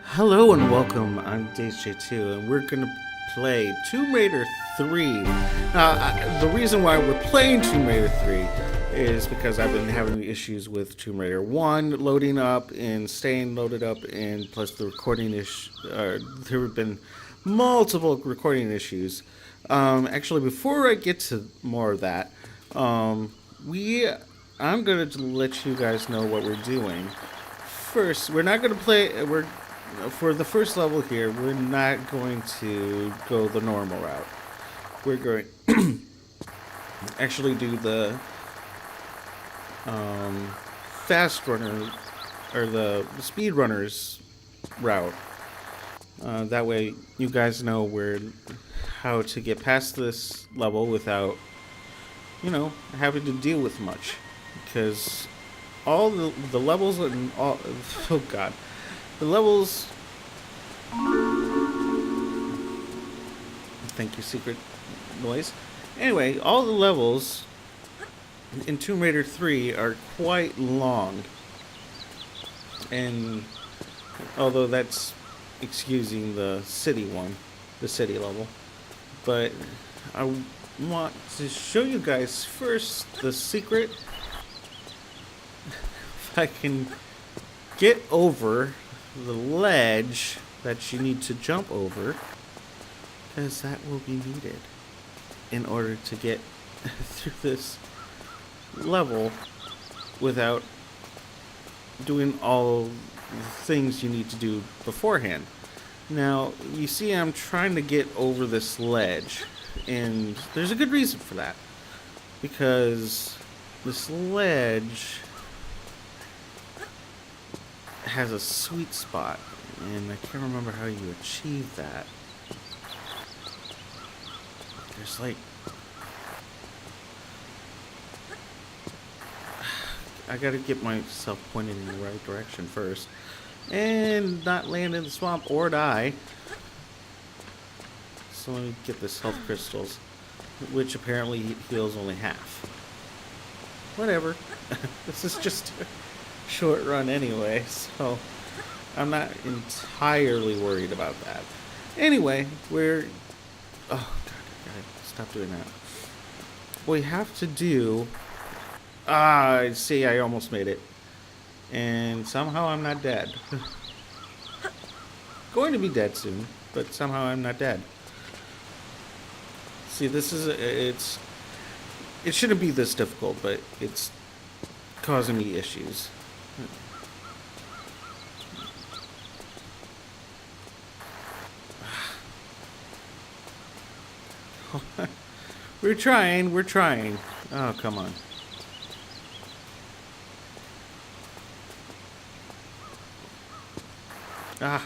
Hello and welcome. I'm DJ2, and we're gonna play Tomb Raider 3. The reason why we're playing Tomb Raider 3 is because I've been having issues with Tomb Raider 1 loading up and staying loaded up, and plus the recording issue. There have been multiple recording issues. Actually, before I get to more of that, I'm gonna let you guys know what we're doing. First, we're not gonna play. We're For the first level here, we're not going to go the normal route. We're going actually do the fast runner or the speedrunners route. That way, you guys know how to get past this level without, having to deal with much. Because all the levels and all, oh god, the levels. Thank you, secret noise. Anyway, all the levels in Tomb Raider 3 are quite long. And although that's excusing the city one, the city level. But I want to show you guys first the secret. If I can get over the ledge that you need to jump over, because that will be needed in order to get through this level without doing all the things you need to do beforehand. Now, you see I'm trying to get over this ledge, and there's a good reason for that. Because this ledge has a sweet spot, and I can't remember how you achieve that. There's like... I gotta get myself pointed in the right direction first. And not land in the swamp or die. So let me get this health crystals, which apparently heals only half. Whatever. This is just a short run anyway, so I'm not entirely worried about that. Anyway, we're... Oh, God, stop doing that. We have to do... see, I almost made it. And somehow I'm not dead. Going to be dead soon, but somehow I'm not dead. See, this is... It shouldn't be this difficult, but it's causing me issues. We're trying. Oh, come on. Ah.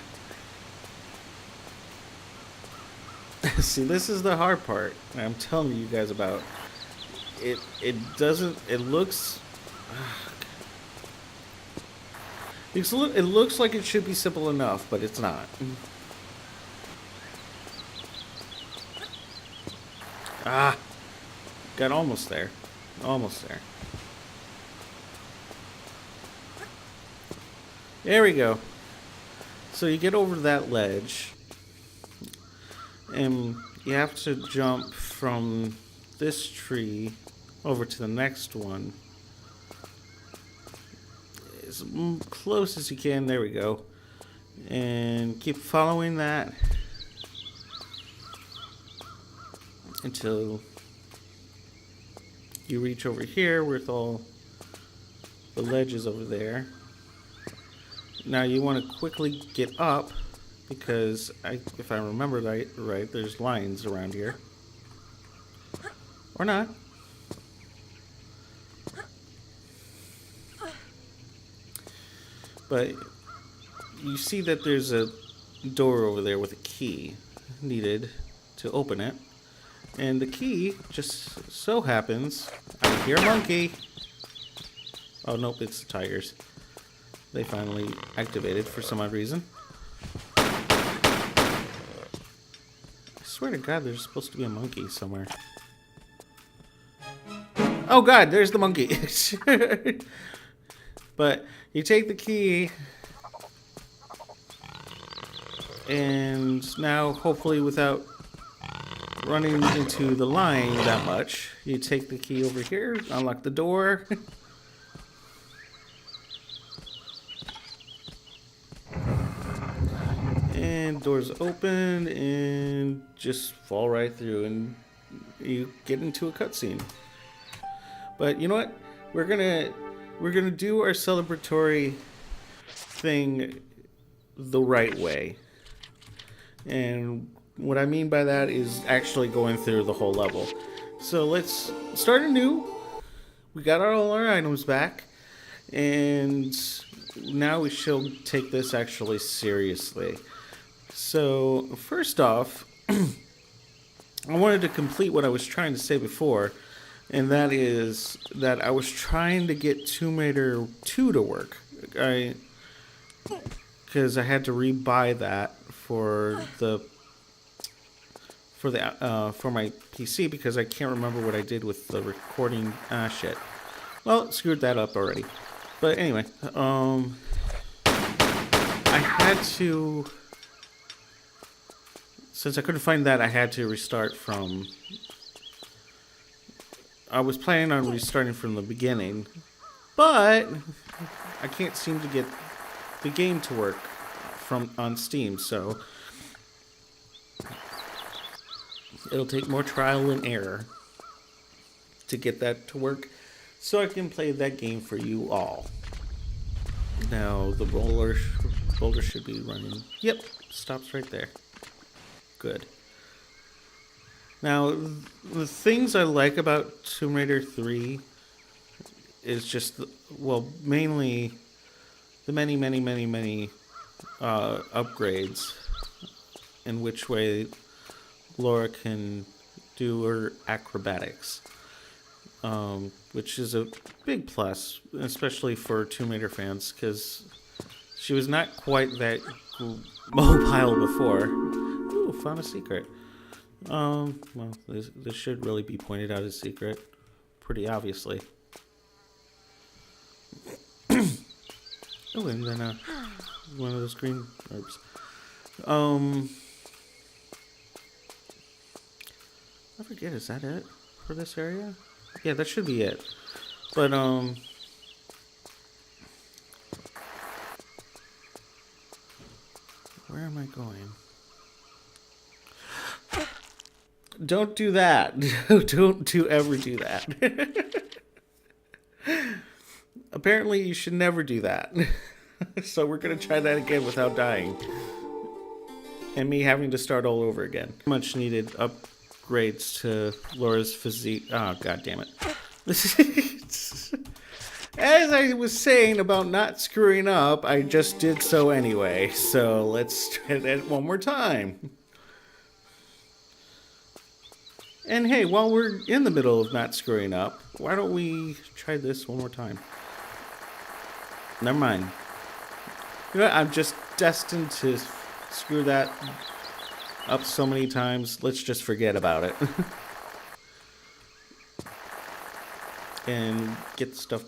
See, this is the hard part I'm telling you guys about. It looks... It looks like it should be simple enough, but it's not. Ah! Got almost there. Almost there. There we go. So you get over that ledge, and you have to jump from this tree over to the next one. As close as you can. There we go. And keep following that until you reach over here with all the ledges over there. Now you want to quickly get up because if I remember right, there's lines around here. Or not. But you see that there's a door over there with a key needed to open it. And the key just so happens... I hear a monkey. Oh, nope, it's the tigers. They finally activated for some odd reason. I swear to God, there's supposed to be a monkey somewhere. Oh God, there's the monkey. But you take the key And now, hopefully without running into the line that much, you take the key over here, unlock the door. And doors open and just fall right through and you get into a cutscene. But you know what? We're gonna do our celebratory thing the right way. And what I mean by that is actually going through the whole level. So let's start anew. We got all our items back, and now we shall take this actually seriously. So first off, I wanted to complete what I was trying to say before, and that is that I was trying to get Tomb Raider 2 to work. Because I had to rebuy that for my PC because I can't remember what I did with the recording. Shit. Well, screwed that up already. But anyway, I had to. Since I couldn't find that, I had to restart from. I was planning on restarting from the beginning, but I can't seem to get the game to work on Steam, so it'll take more trial and error to get that to work so I can play that game for you all. Now the boulder should be running. Yep, stops right there. Good. Now the things I like about Tomb Raider 3 is just, well, mainly the many upgrades in which way Laura can do her acrobatics, which is a big plus, especially for Tomb Raider fans, because she was not quite that mobile before. Ooh, found a secret. Well, this should really be pointed out as secret, pretty obviously. Oh, and then one of those green herbs. I forget, is that it for this area? Yeah, that should be it. But where am I going? Don't do that. Don't ever do that. Apparently, you should never do that. So we're going to try that again without dying. And me having to start all over again. Much needed upgrades to Laura's physique. Oh, god damn it. As I was saying about not screwing up, I just did so anyway. So let's try that one more time. And hey, while we're in the middle of not screwing up, why don't we try this one more time? Never mind. You know what? I'm just destined to screw that up so many times. Let's just forget about it. And get the stuff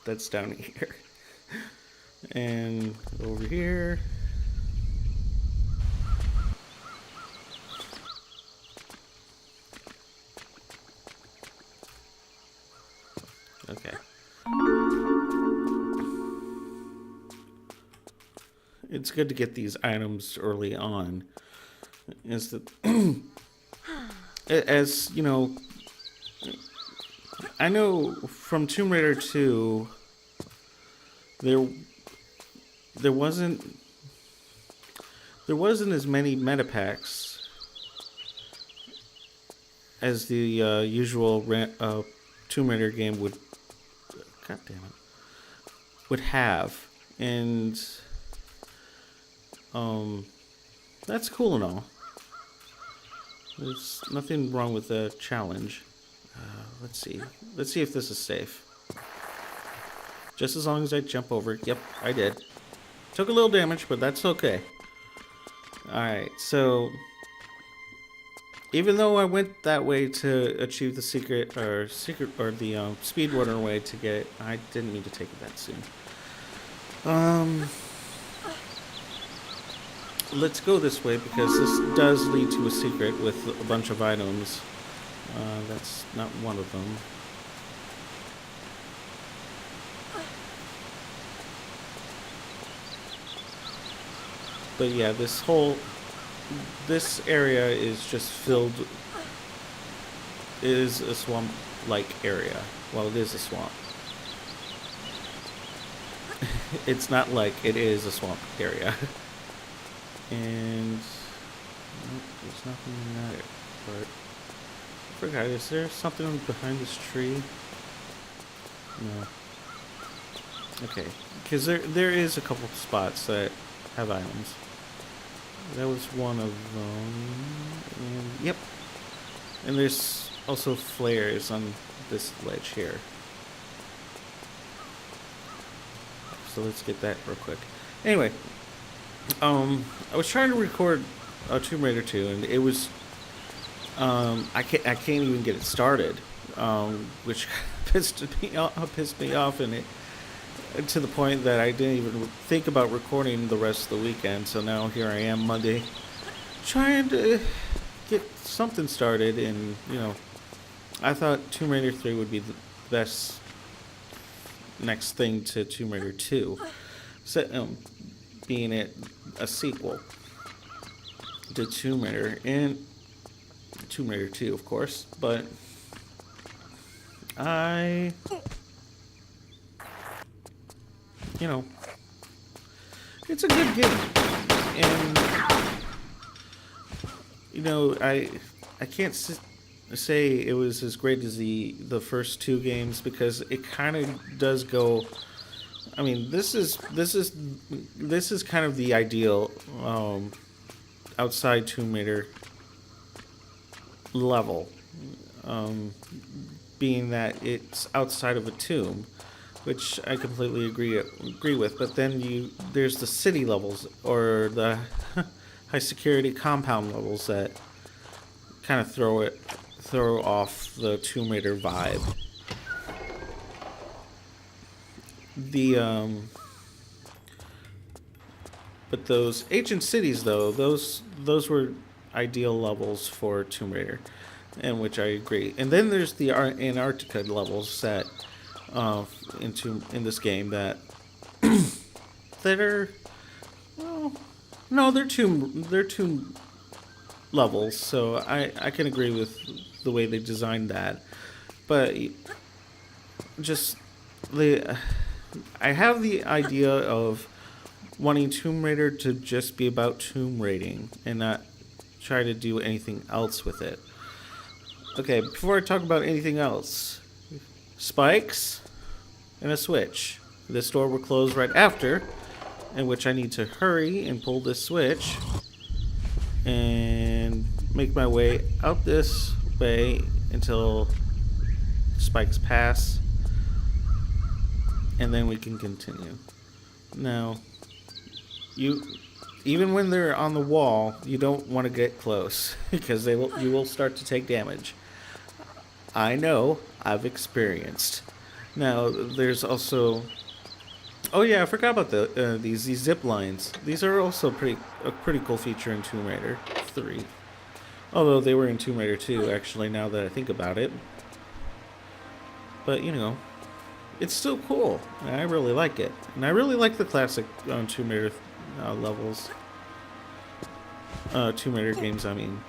that's down here. And over here. Okay. It's good to get these items early on. Is that as you know, I know from Tomb Raider 2 there wasn't as many meta packs as the usual Tomb Raider game would. God damn it. Would have, and that's cool and all. There's nothing wrong with the challenge. Let's see if this is safe. Just as long as I jump over. Yep, I did. Took a little damage, but that's okay. Alright, so even though I went that way to achieve the secret or the speedrunner way to get it, I didn't mean to take it that soon. let's go this way because this does lead to a secret with a bunch of items. That's not one of them. But yeah, this area is just filled, is a swamp-like area. Well, it is a swamp. It's not like it is a swamp area. And nope, there's nothing in that part. I forgot, is there something behind this tree? No. Okay, because there is a couple spots that have items. That was one of them. And yep. And there's also flares on this ledge here. So let's get that real quick. Anyway, I was trying to record Tomb Raider 2, and it was I can't even get it started, which pissed me off, and it to the point that I didn't even think about recording the rest of the weekend. So now here I am Monday, trying to get something started, and I thought Tomb Raider 3 would be the best next thing to Tomb Raider 2, being it a sequel to Tomb Raider, and Tomb Raider 2, of course, but it's a good game, and I can't say it was as great as the first two games, because it kind of does go. I mean, this is kind of the ideal outside Tomb Raider level, being that it's outside of a tomb, which I completely agree with. But then there's the city levels, or the high security compound levels, that kind of throw off the Tomb Raider vibe. But those ancient cities, though, those were ideal levels for Tomb Raider, and which I agree. And then there's the Antarctica levels that in this game that are, well, no, they're tomb levels, so I can agree with the way they designed that. But just I have the idea of wanting Tomb Raider to just be about tomb raiding and not try to do anything else with it. Okay, before I talk about anything else, spikes and a switch. This door will close right after, in which I need to hurry and pull this switch and make my way out this way until spikes pass, and then we can continue. Now, even when they're on the wall, you don't want to get close because you will start to take damage. I know, I've experienced. Now, there's also, oh yeah, I forgot about these zip lines. These are also a pretty cool feature in Tomb Raider 3. Although they were in Tomb Raider 2, actually, now that I think about it. But, it's still cool. I really like it. And I really like the classic Tomb Raider levels. Tomb Raider games, I mean.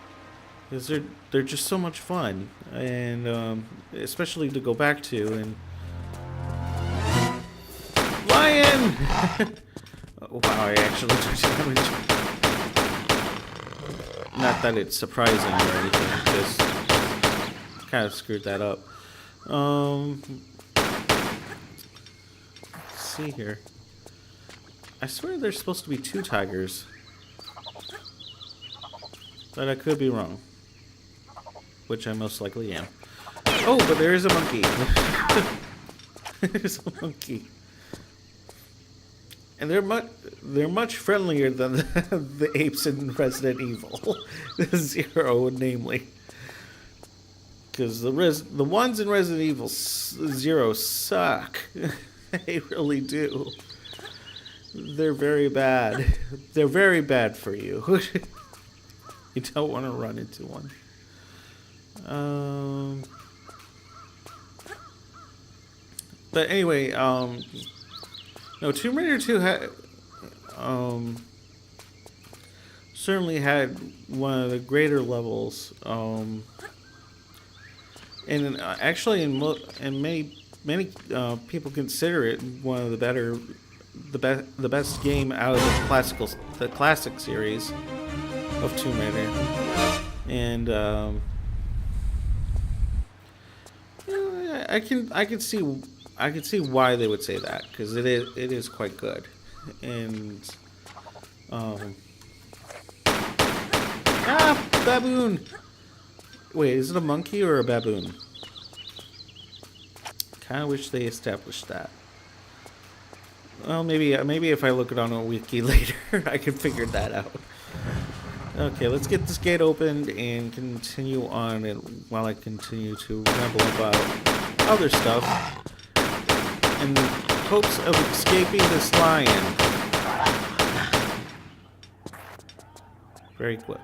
Because they're just so much fun. And especially to go back to. And Lion! Oh, wow, I actually took damage. Not that it's surprising or anything, just kind of screwed that up. Let's see here. I swear there's supposed to be 2 tigers. But I could be wrong. Which I most likely am. Oh, but there is a monkey. There's a monkey. And they're much friendlier than the apes in Resident Evil 0, namely. Because the ones in Resident Evil 0 suck. They really do. They're very bad. They're very bad for you. You don't want to run into one. But anyway, no, Tomb Raider 2 had, certainly had one of the greater levels, and actually, in many people consider it one of the better, the best game out of the classic series of Tomb Raider, and I can see why they would say that, because it is quite good, and baboon. Wait, is it a monkey or a baboon? Kind of wish they established that. Well, maybe if I look it on a wiki later, I can figure that out. Okay, let's get this gate opened and continue on it while I continue to ramble about other stuff in hopes of escaping this lion. Very good.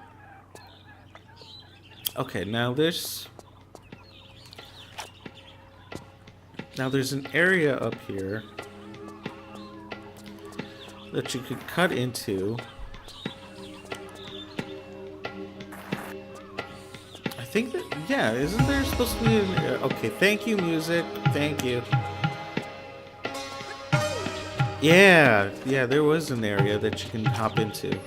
Okay, now there's an area up here that you could cut into. I think that, yeah, isn't there supposed to be an area? Okay, thank you, music. Thank you. Yeah, there was an area that you can hop into.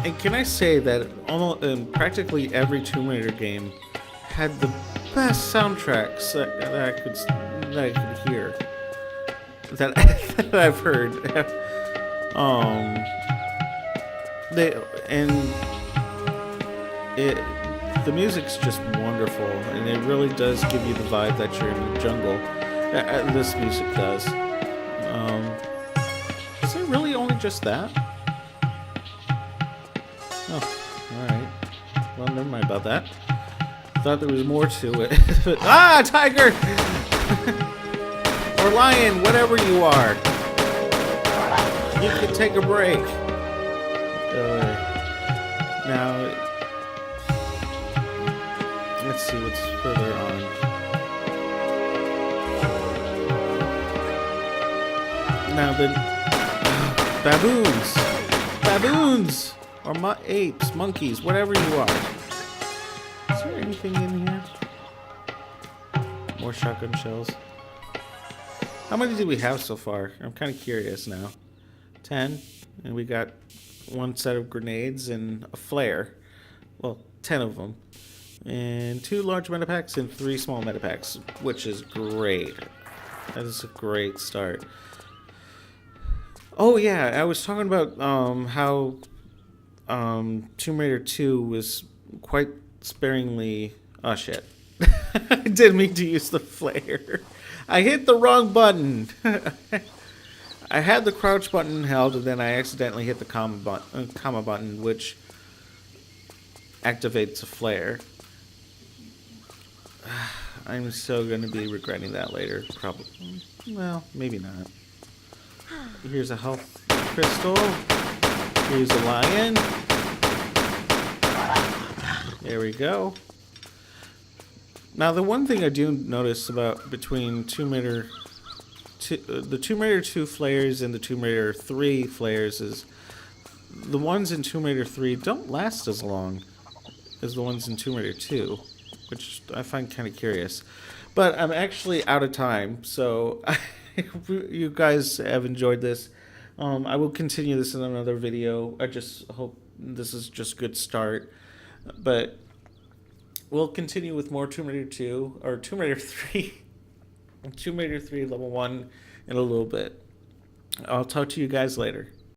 And can I say that almost practically every Tomb Raider game had the best soundtracks that I could hear, that I've heard. The music's just wonderful, and it really does give you the vibe that you're in the jungle. This music does. Is it really only just that? Oh, alright. Well, never mind about that. Thought there was more to it. Ah, tiger! Or lion, whatever you are. You can take a break. Now, let's see what's further on. Now the baboons. Baboons! Or apes, monkeys, whatever you are. Is there anything in here? More shotgun shells. How many do we have so far? I'm kind of curious now. 10. And we got one set of grenades and a flare. Well, 10 of them. And 2 large metapacks and 3 small metapacks, which is great. That is a great start. Oh yeah, I was talking about how Tomb Raider 2 was quite sparingly... Oh shit. I didn't mean to use the flare. I hit the wrong button. I had the crouch button held, and then I accidentally hit the comma button, which activates a flare. I'm so going to be regretting that later, probably. Well, maybe not. Here's a health crystal. Here's a lion. There we go. Now, the one thing I do notice about between Tomb Raider 2, the Tomb Raider 2 flares and the Tomb Raider 3 flares is the ones in Tomb Raider 3 don't last as long as the ones in Tomb Raider 2, which I find kind of curious. But I'm actually out of time, so I hope you guys have enjoyed this. I will continue this in another video. I just hope this is just a good start. But we'll continue with more Tomb Raider 2, or Tomb Raider 3. Tomb Raider 3 level 1 in a little bit. I'll talk to you guys later.